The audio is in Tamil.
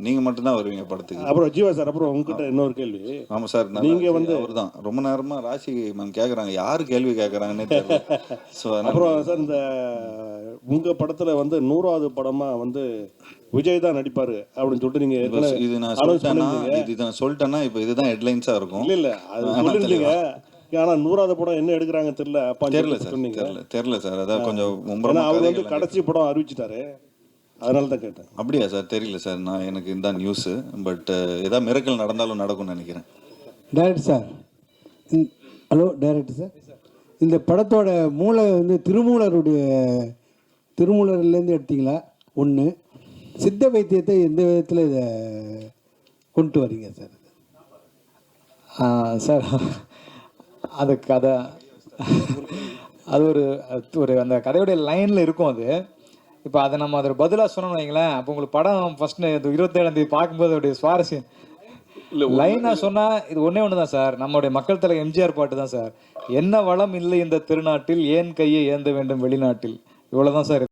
நீங்க மட்டும் தான் வருவீங்க படத்துக்கு. அப்புறம் ஜீவா சார், அப்புறம் உங்ககிட்ட இன்னொரு கேள்வி. ஆமா சார், நீங்க வந்து அவர்தான் ரொம்ப நேரமா ராசி மேம் கேக்குறாங்க, யாரு கேள்வி கேக்குறாங்கன்னே தெரியல. ஸோ அப்புறம் சார், இந்த உங்க படத்துல வந்து 100வது படமா வந்து விஜய் தான் நடிப்பாரு அப்படின்னு சொல்லிட்டு நீங்க இது நான் announce சொல்லிட்டேன்னா, பண்ணிருந்தீங்க. இது நான் சொல்லிட்டேன்னா இப்போ இதுதான் ஹெட்லைன்ஸா இருக்கும். இல்ல அது சொல்லிருந்தீங்க. ஆனா 100வது படம் என்ன எடுக்கிறாங்க தெரியல தெரியல சார், தெரியல சார். அதான் கொஞ்சம் அவர் வந்து கடைசி படம் அறிவிச்சிட்டாரு, அதனால தான் கேட்டேன். அப்படியா சார்? தெரியல சார், நான் எனக்கு இந்த நியூஸ். பட் ஏதாவது மிரக்கல் நடந்தாலும் நடக்கும்னு நினைக்கிறேன். Director sir, hello director sir, இந்த படத்தோட மூளை வந்து திருமூலர்லேருந்து எடுத்தீங்களா? ஒன்று, சித்த வைத்தியத்தை எந்த விதத்தில் இதை கொண்டு வரீங்க சார்? சார், அது கதை, அது ஒரு அந்த கதையுடைய லைனில் இருக்கும். அது இப்போ அதை நம்ம அதில் பதிலாக சொன்னோம்னு வைங்களேன், அப்போ உங்களுக்கு படம் ஃபஸ்ட்டு 27ஆம் தேதி பார்க்கும்போது அதோடைய சுவாரஸ்யம் லைனாக சொன்னால் இது ஒன்று தான் சார். நம்மளுடைய மக்கள் தலை எம்ஜிஆர் பாட்டு தான் சார். என்ன வளம் இல்லை இந்த திருநாட்டில், ஏன் கையை ஏந்த வேண்டும் வெளிநாட்டில், இவ்வளோ தான் சார்.